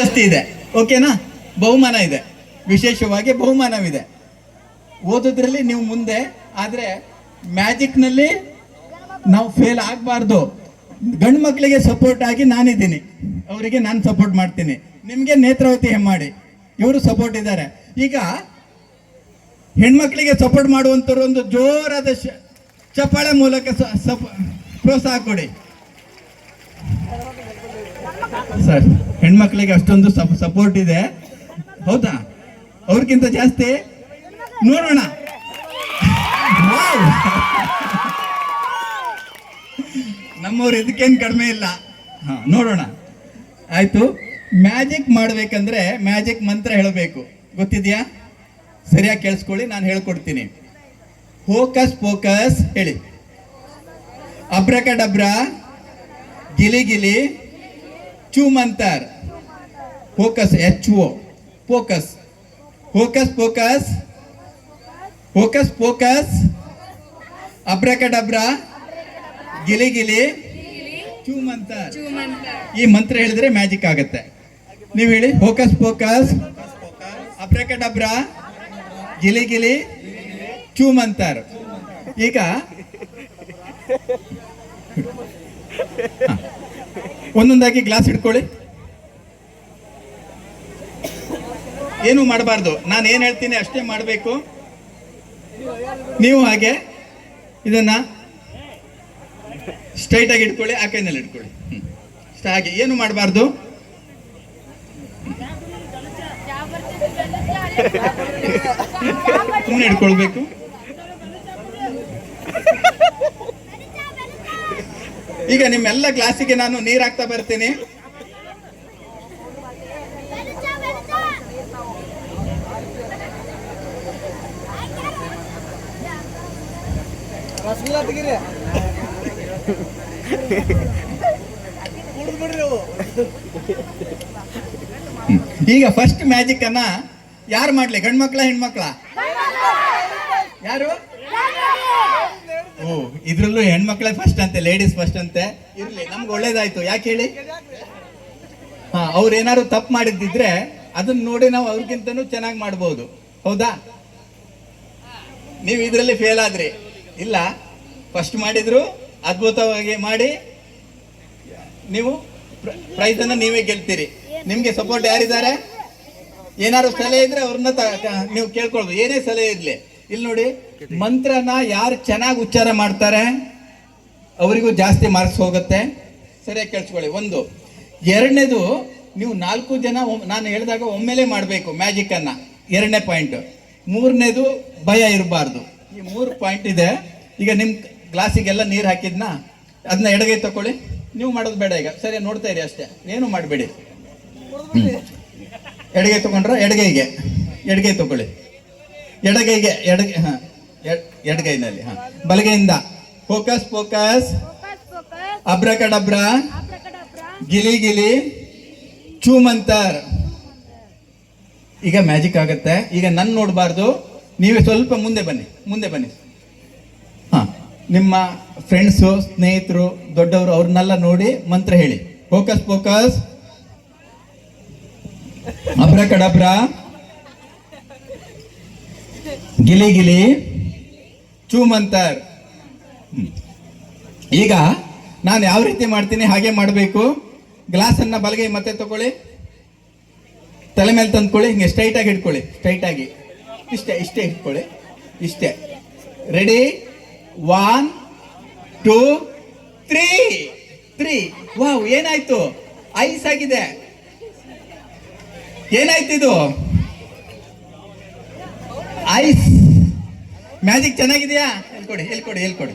ಜಾಸ್ತಿ ಇದೆ. ಓಕೆನಾ? ಬಹುಮಾನ ಇದೆ, ವಿಶೇಷವಾಗಿ ಬಹುಮಾನವಿದೆ. ಓದೋದ್ರಲ್ಲಿ ನೀವು ಮುಂದೆ, ಆದರೆ ಮ್ಯಾಜಿಕ್ನಲ್ಲಿ ನಾವು ಫೇಲ್ ಆಗಬಾರ್ದು. ಗಂಡು ಮಕ್ಕಳಿಗೆ ಸಪೋರ್ಟ್ ಆಗಿ ನಾನಿದ್ದೀನಿ, ಅವರಿಗೆ ನಾನು ಸಪೋರ್ಟ್ ಮಾಡ್ತೀನಿ. ನಿಮಗೆ ನೇತ್ರಾವತಿ ಹೆಮ್ಮಾಡಿ ಇವರು ಸಪೋರ್ಟ್ ಇದ್ದಾರೆ. ಈಗ ಹೆಣ್ಮಕ್ಳಿಗೆ ಸಪೋರ್ಟ್ ಮಾಡುವಂಥವ್ರು ಒಂದು ಜೋರಾದ ಚಪ್ಪಾಳೆ ಮೂಲಕ ಪ್ರೋತ್ಸಾಹ ಕೊಡಿ ಸರ್. ಹೆಣ್ಮಕ್ಳಿಗೆ ಅಷ್ಟೊಂದು ಸಪೋರ್ಟ್ ಇದೆ, ಹೌದಾ? ಅವ್ರಿಗಿಂತ ಜಾಸ್ತಿ ನೋಡೋಣ. ನಮ್ಮವ್ರು ಇದಕ್ಕೇನು ಕಡಿಮೆ ಇಲ್ಲ. ಹಾ, ನೋಡೋಣ. ಆಯ್ತು. ಮ್ಯಾಜಿಕ್ ಮಾಡ್ಬೇಕಂದ್ರೆ ಮ್ಯಾಜಿಕ್ ಮಂತ್ರ ಹೇಳಬೇಕು, ಗೊತ್ತಿದೆಯಾ? ಸರಿಯಾಗಿ ಕೇಳಿಸ್ಕೊಳ್ಳಿ, ನಾನು ಹೇಳ್ಕೊಡ್ತೀನಿ. ಹೋಕಸ್ ಪೋಕಸ್ ಹೇಳಿ. ಅಬ್ರಕಡಬ್ರ, ಗಿಲಿ ಗಿಲಿ, ಚೂಮಂತರ್. Focus, HO, focus. Hocus pocus, hocus pocus, abracadabra, ಗಿಲಿ ಗಿಲಿ, ಚೂಮಂತರ್. ಈ ಮಂತ್ರ ಹೇಳಿದ್ರೆ ಮ್ಯಾಜಿಕ್ ಆಗುತ್ತೆ. ನೀವು ಹೇಳಿ. ಹೋಕಸ್ ಪೋಕಸ್, ಅಬ್ರಕಡಬ್ರ, ಗಿಲಿ ಗಿಲಿ, ಚೂಮಂತರ್. ಈಗ ಒಂದೊಂದಾಗಿ ಗ್ಲಾಸ್ ಇಟ್ಕೊಳ್ಳಿ. ಏನು ಮಾಡಬಾರ್ದು, ನಾನು ಏನು ಹೇಳ್ತೀನಿ ಅಷ್ಟೇ ಮಾಡಬೇಕು. ನೀವು ಹಾಗೆ ಇದನ್ನ ಸ್ಟ್ರೈಟ್ ಆಗಿ ಇಟ್ಕೊಳ್ಳಿ, ಆ ಕೈನಲ್ಲಿ ಇಟ್ಕೊಳ್ಳಿ. ಹಾಗೆ ಏನು ಮಾಡಬಾರ್ದು. ಸುಮ್ಮನೆ ಇಟ್ಕೊಳ್ಬೇಕು. ಈಗ ನಿಮ್ಮೆಲ್ಲ ಗ್ಲಾಸಿಗೆ ನಾನು ನೀರು ಹಾಕ್ತಾ ಬರ್ತೀನಿ. ಈಗ ಫಸ್ಟ್ ಮ್ಯಾಜಿಕ್ ಅನ್ನ ಯಾರು ಮಾಡ್ಲಿ? ಗಂಡ್ ಮಕ್ಳ ಹೆಣ್ಮಕ್ಳ? ಯಾರು? ಓ, ಇದ್ರಲ್ಲೂ ಹೆಣ್ಮಕ್ಳೇ ಫಸ್ಟ್ ಅಂತೆ, ಲೇಡೀಸ್ ಫಸ್ಟ್ ಅಂತೆ. ಇರ್ಲಿ, ನಮ್ಗೆ ಒಳ್ಳೇದಾಯ್ತು. ಯಾಕೆ ಹೇಳಿ? ಹಾ, ಅವ್ರು ಏನಾದ್ರು ತಪ್ಪು ಮಾಡಿದ್ದಿದ್ರೆ ಅದನ್ನ ನೋಡಿ ನಾವು ಅವ್ರಿಗಿಂತನೂ ಚೆನ್ನಾಗಿ ಮಾಡ್ಬೋದು, ಹೌದಾ? ನೀವು ಇದರಲ್ಲಿ ಫೇಲ್ ಆದ್ರಿ. ಇಲ್ಲ, ಫಸ್ಟ್ ಮಾಡಿದ್ರು ಅದ್ಭುತವಾಗಿ ಮಾಡಿ ನೀವು ಪ್ರೈಸ್ ಅನ್ನ ನೀವೇ ಗೆಲ್ತೀರಿ. ನಿಮ್ಗೆ ಸಪೋರ್ಟ್ ಯಾರಿದ್ದಾರೆ? ಏನಾದ್ರು ಸಲಹೆ ಇದ್ರೆ ಅವ್ರನ್ನ ನೀವು ಕೇಳ್ಕೊಳ್ಬೋದು, ಏನೇ ಸಲಹೆ ಇರ್ಲಿ. ಇಲ್ಲಿ ನೋಡಿ, ಮಂತ್ರನ ಯಾರು ಚೆನ್ನಾಗಿ ಉಚ್ಚಾರ ಮಾಡ್ತಾರೆ ಅವರಿಗೂ ಜಾಸ್ತಿ ಮಾರ್ಕ್ಸ್ ಹೋಗುತ್ತೆ. ಸರಿಯಾಗಿ ಕೇಳಿಸ್ಕೊಳ್ಳಿ. ಒಂದು. ಎರಡನೇದು, ನೀವು 4 ಜನ ನಾನು ಹೇಳಿದಾಗ ಒಮ್ಮೆಲೆ ಮಾಡಬೇಕು ಮ್ಯಾಜಿಕ್ ಅನ್ನ. 2ನೇ ಪಾಯಿಂಟ್. 3ನೇದು, ಭಯ ಇರಬಾರ್ದು. ಈ 3 ಪಾಯಿಂಟ್ ಇದೆ. ಈಗ ನಿಮ್ಮ ಗ್ಲಾಸಿಗೆಲ್ಲ ನೀರು ಹಾಕಿದ್ನ ಅದನ್ನ ಎಡಗೈ ತಗೊಳ್ಳಿ. ನೀವು ಮಾಡೋದು ಬೇಡ ಈಗ, ಸರಿ ನೋಡ್ತಾ ಇರಿ ಅಷ್ಟೇ, ಏನು ಮಾಡಬೇಡಿ. ಎಡಗೈ ತಗೊಂಡ್ರೆ ಎಡಗೈ ತಗೊಳ್ಳಿ. ಎಡಗೈಗೆ ಎಡಗೈನಲ್ಲಿ. ಬಲಗೈಯಿಂದ ಫೋಕಸ್ ಫೋಕಸ್, ಅಬ್ರಕಡಬ್ರ, ಗಿಲಿ ಗಿಲಿ, ಚೂಮಂತರ್. ಈಗ ಮ್ಯಾಜಿಕ್ ಆಗುತ್ತೆ. ಈಗ ನನ್ನ ನೋಡಬಾರ್ದು, ನೀವೇ ಸ್ವಲ್ಪ ಮುಂದೆ ಬನ್ನಿ. ಹಾ, ನಿಮ್ಮ ಫ್ರೆಂಡ್ಸು, ಸ್ನೇಹಿತರು, ದೊಡ್ಡವರು ಅವ್ರನ್ನೆಲ್ಲ ನೋಡಿ ಮಂತ್ರ ಹೇಳಿ. ಫೋಕಸ್ ಫೋಕಸ್, ಅಬ್ರಕಡಬ್ರ, ಗಿಲಿ ಗಿಲಿ, ಚೂಮಂತರ್. ಈಗ ನಾನು ಯಾವ ರೀತಿ ಮಾಡ್ತೀನಿ ಹಾಗೆ ಮಾಡಬೇಕು. ಗ್ಲಾಸನ್ನು ಬಲಗೈ ಮತ್ತೆ ತಗೊಳ್ಳಿ, ತಲೆ ಮೇಲೆ ತಂದ್ಕೊಳ್ಳಿ. ಹಿಂಗೆ ಸ್ಟ್ರೈಟಾಗಿ ಇಟ್ಕೊಳ್ಳಿ, ಸ್ಟ್ರೈಟಾಗಿ ಇಷ್ಟೇ ಇಟ್ಕೊಳ್ಳಿ. ಇಷ್ಟೇ. ರೆಡಿ? 1 2 3. ವಾವ್, ಏನಾಯ್ತು? ಐಸ್ ಆಗಿದೆ. ಏನಾಯ್ತು ಇದು? ಐಸ್. ಮ್ಯಾಜಿಕ್ ಚೆನ್ನಾಗಿದೆಯಾ? ಹೇಳ್ಕೊಡಿ.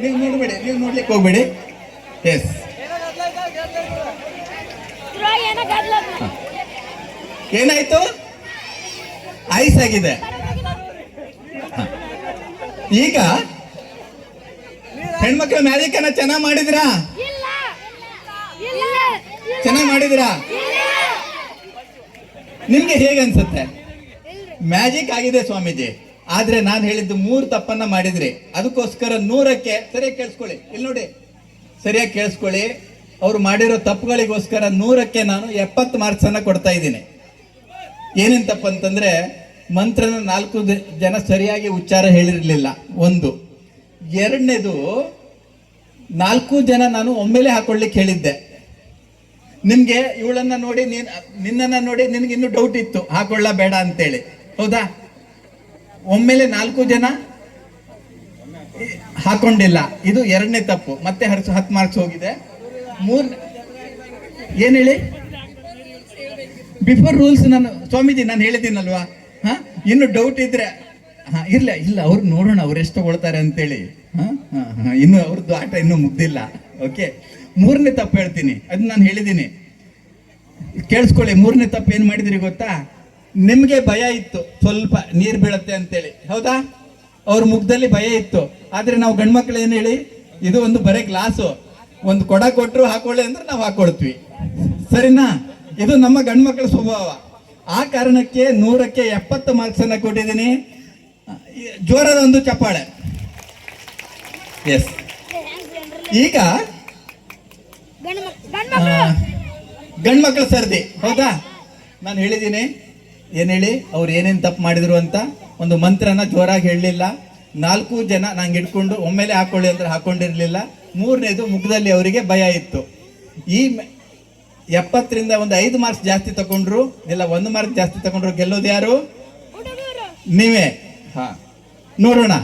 ನೀವು ನೋಡ್ಬೇಡಿ, ನೀವು ನೋಡ್ಲಿಕ್ಕೆ ಹೋಗ್ಬೇಡಿ. ಎಸ್, ಏನಾಯ್ತು? ಐಸ್ ಆಗಿದೆ. ಈಗ ಹೆಣ್ಮಕ್ಳು ಮ್ಯಾಜಿಕ್ ಅನ್ನ ಚೆನ್ನಾಗಿ ಮಾಡಿದ್ರಾ? ನಿಮ್ಗೆ ಹೇಗೆ ಅನ್ಸುತ್ತೆ? ಮ್ಯಾಜಿಕ್ ಆಗಿದೆ ಸ್ವಾಮೀಜಿ, ಆದ್ರೆ ನಾನು ಹೇಳಿದ್ದು 3 ತಪ್ಪನ್ನ ಮಾಡಿದ್ರಿ. ಅದಕ್ಕೋಸ್ಕರ 100ಕ್ಕೆ ಸರಿಯಾಗಿ ಕೇಳಿಸ್ಕೊಳ್ಳಿ. ಇಲ್ಲಿ ನೋಡಿ, ಸರಿಯಾಗಿ ಕೇಳಿಸ್ಕೊಳ್ಳಿ. ಅವ್ರು ಮಾಡಿರೋ ತಪ್ಪುಗಳಿಗೋಸ್ಕರ 100ಕ್ಕೆ ನಾನು 70 ಮಾರ್ಕ್ಸ್ ಅನ್ನ ಕೊಡ್ತಾ ಇದ್ದೀನಿ. ಏನೇನು ತಪ್ಪಂತಂದ್ರೆ ಮಂತ್ರನ 4 ಜನ ಸರಿಯಾಗಿ ಉಚ್ಚಾರ ಹೇಳಿರಲಿಲ್ಲ, ಒಂದು. ಎರಡನೇದು, 4 ಜನ ನಾನು ಒಮ್ಮೆಲೆ ಹಾಕೊಳ್ಳಿಕ್ಕೆ ಹೇಳಿದ್ದೆ. ನಿಮ್ಗೆ ಇವಳನ್ನ ನೋಡಿ ನಿನ್ನನ್ನ ನೋಡಿ ನಿನ್ಗೆ ಇನ್ನೂ ಡೌಟ್ ಇತ್ತು ಹಾಕೊಳ್ಳ ಬೇಡ ಅಂತೇಳಿ, ಹೌದಾ? ಒಮ್ಮೆಲೆ 4 ಜನ ಹಾಕೊಂಡಿಲ್ಲ, ಇದು ಎರಡನೇ ತಪ್ಪು. ಮತ್ತೆ 10 ಮಾರ್ಕ್ಸ್ ಹೋಗಿದೆ. ಏನ್ ಹೇಳಿ? ಬಿಫೋರ್ ರೂಲ್ಸ್ ನಾನು ಸ್ವಾಮೀಜಿ ನಾನು ಹೇಳಿದ್ದೀನಲ್ವಾ? ಇನ್ನು ಡೌಟ್ ಇದ್ರೆ ಇಲ್ಲ ಅವ್ರು ನೋಡೋಣ ಅವ್ರು ಎಷ್ಟು ತಗೊಳ್ತಾರೆ ಅಂತೇಳಿ. ಇನ್ನು ಅವ್ರದ್ದು ಆಟ ಇನ್ನೂ ಮುಗ್ದಿಲ್ಲ. ಓಕೆ, 3ನೇ ತಪ್ಪು ಹೇಳ್ತೀನಿ, ಅದನ್ನ ನಾನು ಹೇಳಿದ್ದೀನಿ, ಕೇಳಿಸ್ಕೊಳ್ಳಿ. 3ನೇ ತಪ್ಪು ಏನ್ ಮಾಡಿದಿರಿ ಗೊತ್ತಾ? ನಿಮ್ಗೆ ಭಯ ಇತ್ತು ಸ್ವಲ್ಪ ನೀರ್ ಬೀಳತ್ತೆ ಅಂತೇಳಿ, ಹೌದಾ? ಅವ್ರ ಮುಖದಲ್ಲಿ ಭಯ ಇತ್ತು. ಆದ್ರೆ ನಾವು ಗಂಡ್ಮಕ್ಳು ಏನ್ ಹೇಳಿ, ಇದು ಒಂದು ಬರೀ ಗ್ಲಾಸು, ಒಂದು ಕೊಡ ಕೊಟ್ಟರು ಹಾಕೊಳ್ಳಿ ಅಂದ್ರೆ ನಾವು ಹಾಕೊಳ್ತೀವಿ, ಸರಿನಾ? ಇದು ನಮ್ಮ ಗಂಡ್ಮಕ್ಳ ಸ್ವಭಾವ. ಆ ಕಾರಣಕ್ಕೆ 100ಕ್ಕೆ 70 ಮಾರ್ಕ್ಸ್ ಅನ್ನ ಕೊಟ್ಟಿದ್ದೀನಿ. ಜೋರದ ಒಂದು ಚಪ್ಪಾಳೆ. ಎಸ್. ಈಗ ಗಂಡ್ಮಕ್ಳ ಸರ್ದಿ, ಹೌದಾ? ನಾನು ಹೇಳಿದ್ದೀನಿ, ಏನ್ ಹೇಳಿ, ಅವ್ರು ಏನೇನು ತಪ್ಪು ಮಾಡಿದ್ರು ಅಂತ. ಒಂದು ಮಂತ್ರನ ಜೋರಾಗಿ ಹೇಳಲಿಲ್ಲ. 4 ಜನ ನಂಗೆ ಹಿಡ್ಕೊಂಡು ಒಮ್ಮೆಲೆ ಹಾಕೊಳ್ಳಿ ಅಂದ್ರೆ ಹಾಕೊಂಡಿರ್ಲಿಲ್ಲ. 3ನೇದು, ಮುಖದಲ್ಲಿ ಅವರಿಗೆ ಭಯ ಇತ್ತು. ಈ 70ರಿಂದ ಒಂದು 5 ಮಾರ್ಕ್ಸ್ ಜಾಸ್ತಿ ತಗೊಂಡ್ರು, ಇಲ್ಲ 1 ಮಾರ್ಕ್ ಜಾಸ್ತಿ ತಗೊಂಡ್ರು, ಗೆಲ್ಲೋದು ಯಾರು? ನೀವೇ. ನೋಡೋಣ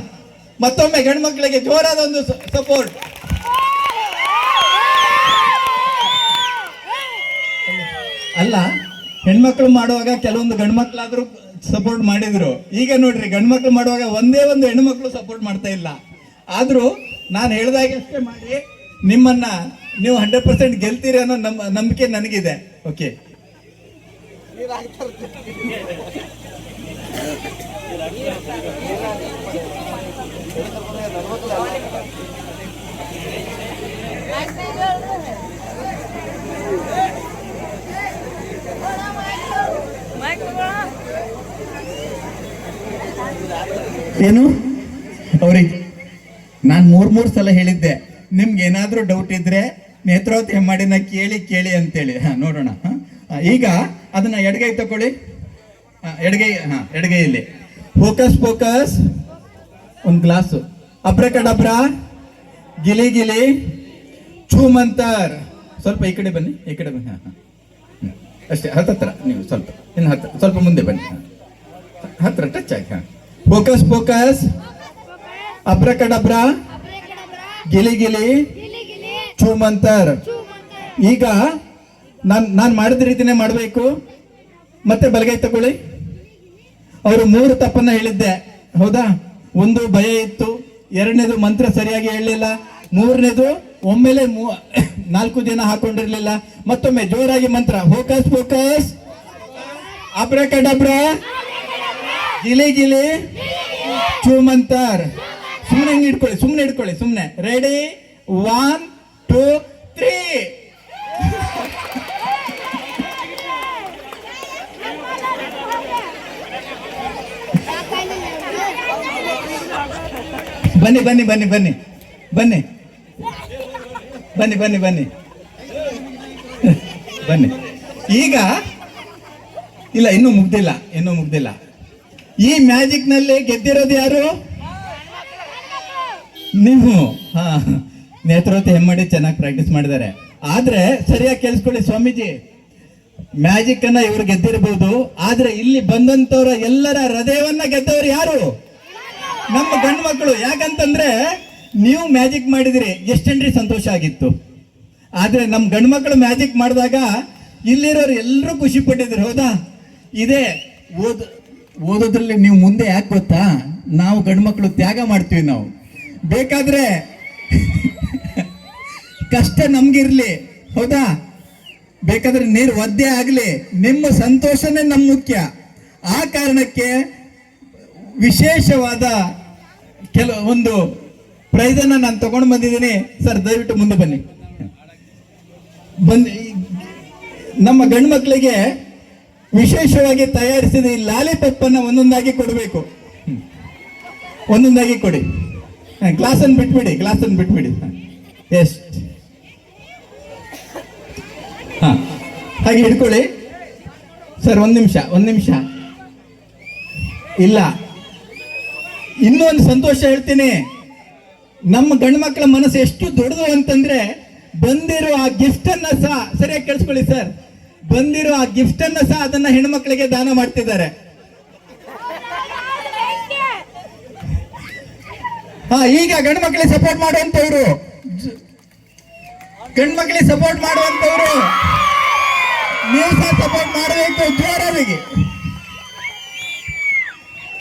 ಮತ್ತೊಮ್ಮೆ ಗಂಡ್ಮಕ್ಳಿಗೆ ಜೋರಾದ ಒಂದು ಸಪೋರ್ಟ್. ಅಲ್ಲ, ಹೆಣ್ಮಕ್ಳು ಮಾಡುವಾಗ ಕೆಲವೊಂದು ಗಂಡ್ಮಕ್ಳಾದ್ರೂ ಸಪೋರ್ಟ್ ಮಾಡಿದ್ರು. ಈಗ ನೋಡ್ರಿ, ಗಂಡ್ಮಕ್ಳು ಮಾಡುವಾಗ ಒಂದೇ ಒಂದು ಹೆಣ್ಮಕ್ಳು ಸಪೋರ್ಟ್ ಮಾಡ್ತಾ ಇಲ್ಲ. ಆದ್ರೂ ನಾನು ಹೇಳ್ದಾಗಷ್ಟೇ ಮಾಡಿ ನಿಮ್ಮನ್ನ ನೀವು 100% ಗೆಲ್ತೀರಿ ಅನ್ನೋ ನಂಬಿಕೆ ನನಗಿದೆ. ಓಕೆ, ಏನು ಅವ್ರಿಗೆ ನಾನು 3 ಸಲ ಹೇಳಿದ್ದೆ, ನಿಮ್ಗೆ ಏನಾದ್ರೂ ಡೌಟ್ ಇದ್ರೆ ನೇತ್ರಾವತಿ ಹೆಮ್ಮಾಡಿನ ಕೇಳಿ ಅಂತೇಳಿ. ನೋಡೋಣ. ಈಗ ಅದನ್ನ ಎಡಗೈ ತಕೊಳ್ಳಿ, ಎಡಗೈಯಲ್ಲಿ ಫೋಕಸ್. ಒಂದು ಗ್ಲಾಸು, ಅಬ್ರಕಡಬ್ರ, ಗಿಲಿ ಚೂಮಂತರ್. ಸ್ವಲ್ಪ ಈ ಕಡೆ ಬನ್ನಿ. ಅಷ್ಟೇ, ಹತ್ತತ್ರ ನೀವು ಸ್ವಲ್ಪ, ಇನ್ನು ಸ್ವಲ್ಪ ಮುಂದೆ ಬನ್ನಿ, ಹತ್ರ ಟಚ್ ಆಗಿ. ಫೋಕಸ್, ಅಬ್ರಕಡಬ್ರ, ಗಿಲಿ ಚೂಮಂತರ್. ಈಗ ನಾನು ಮಾಡಿದ ರೀತಿನೇ ಮಾಡಬೇಕು. ಮತ್ತೆ ಬಲಗೈ ತಗೊಳ್ಳಿ. ಅವರು 3 ತಪ್ಪನ್ನ ಹೇಳಿದ್ದೆ, ಹೌದಾ? ಒಂದು, ಭಯ ಇತ್ತು. 2ನೇದು, ಮಂತ್ರ ಸರಿಯಾಗಿ ಹೇಳಲಿಲ್ಲ. 3ನೇದು, ಒಮ್ಮೆಲೆ 4 ಜನ ಹಾಕೊಂಡಿರ್ಲಿಲ್ಲ. ಮತ್ತೊಮ್ಮೆ ಜೋರಾಗಿ ಮಂತ್ರ. ಫೋಕಸ್, ಅಬ್ರಕಡಬ್ರ, ಗಿಲಿ ಚೂಮಂತರ್. ಸುಮ್ಮನೆ ಹಿಡ್ಕೊಳ್ಳಿ. ರೆಡಿ, 1 2 3. ಬನ್ನಿ. ಈಗ ಇಲ್ಲ, ಇನ್ನೂ ಮುಗ್ದಿಲ್ಲ. ಈ ಮ್ಯಾಜಿಕ್ ನಲ್ಲಿ ಗೆದ್ದಿರೋದು ಯಾರು? ನೀವು. ನೇತ್ರಾವತಿ ಹೆಮ್ಮಾಡಿ ಚೆನ್ನಾಗಿ ಪ್ರಾಕ್ಟೀಸ್ ಮಾಡಿದ್ದಾರೆ. ಆದ್ರೆ ಸರಿಯಾಗಿ ಕೇಳಿಸ್ಕೊಳ್ಳಿ ಸ್ವಾಮೀಜಿ, ಮ್ಯಾಜಿಕ್ ಅನ್ನ ಇವ್ರು ಗೆದ್ದಿರಬಹುದು, ಆದ್ರೆ ಇಲ್ಲಿ ಬಂದಂತವ್ರ ಎಲ್ಲರ ಹೃದಯವನ್ನ ಗೆದ್ದವರು ಯಾರು? ನಮ್ಮ ಗಂಡು ಮಕ್ಕಳು. ಯಾಕಂತಂದ್ರೆ ನೀವು ಮ್ಯಾಜಿಕ್ ಮಾಡಿದ್ರಿ, ಎಷ್ಟೇನ್ರಿ ಸಂತೋಷ ಆಗಿತ್ತು. ಆದ್ರೆ ನಮ್ಮ ಗಂಡು ಮಕ್ಕಳು ಮ್ಯಾಜಿಕ್ ಮಾಡಿದಾಗ ಇಲ್ಲಿರೋರು ಎಲ್ಲರೂ ಖುಷಿ ಪಟ್ಟಿದ್ರು, ಹೌದಾ? ಇದೇ ಓದೋದ್ರಲ್ಲಿ ನೀವು ಮುಂದೆ ಯಾಕೆ ಗೊತ್ತಾ? ನಾವು ಗಂಡು ಮಕ್ಕಳು ತ್ಯಾಗ ಮಾಡ್ತೀವಿ. ನಾವು ಬೇಕಾದ್ರೆ ಕಷ್ಟ ನಮ್ಗಿರ್ಲಿ, ಹೌದಾ? ಬೇಕಾದ್ರೆ ನೀರು ಒದ್ದೆ ಆಗ್ಲಿ, ನಿಮ್ಮ ಸಂತೋಷನೇ ನಮ್ಮ ಮುಖ್ಯ. ಆ ಕಾರಣಕ್ಕೆ ವಿಶೇಷವಾದ ಒಂದು ಪ್ರೈಸನ್ನ ನಾನು ತಗೊಂಡು ಬಂದಿದ್ದೀನಿ. ಸರ್, ದಯವಿಟ್ಟು ಮುಂದೆ ಬನ್ನಿ. ನಮ್ಮ ಗಂಡು ಮಕ್ಕಳಿಗೆ ವಿಶೇಷವಾಗಿ ತಯಾರಿಸಿದ ಈ ಲಾಲಿಪಾಪ್ ಅನ್ನ ಒಂದೊಂದಾಗಿ ಕೊಡಬೇಕು. ಒಂದೊಂದಾಗಿ ಕೊಡಿ. ಗ್ಲಾಸನ್ನು ಬಿಟ್ಬಿಡಿ. ಎಷ್ಟು ಹಾಗೆ ಹಿಡ್ಕೊಳ್ಳಿ ಸರ್, ಒಂದು ನಿಮಿಷ. ಇಲ್ಲ, ಇನ್ನೂ ಒಂದು ಸಂತೋಷ ಹೇಳ್ತೀನಿ. ನಮ್ಮ ಗಂಡು ಮಕ್ಕಳ ಮನಸ್ಸು ಎಷ್ಟು ದೊಡ್ಡದು ಅಂತಂದ್ರೆ, ಬಂದಿರೋ ಆ ಗಿಫ್ಟ್ ಅನ್ನ ಸಹ, ಸರಿಯಾಗಿ ಕೇಳಿಸ್ಕೊಳ್ಳಿ ಸರ್, ಬಂದಿರೋ ಆ ಗಿಫ್ಟ್ ಅನ್ನ ಸಹ ಅದನ್ನ ಹೆಣ್ಮಕ್ಳಿಗೆ ದಾನ ಮಾಡ್ತಿದ್ದಾರೆ. ಈಗ ಗಂಡು ಮಕ್ಕಳಿಗೆ ಸಪೋರ್ಟ್ ಮಾಡುವಂತವ್ರು ನೀವು ಸಹ ಸಪೋರ್ಟ್ ಮಾಡಬೇಕು ಜೋರಾಗಿ.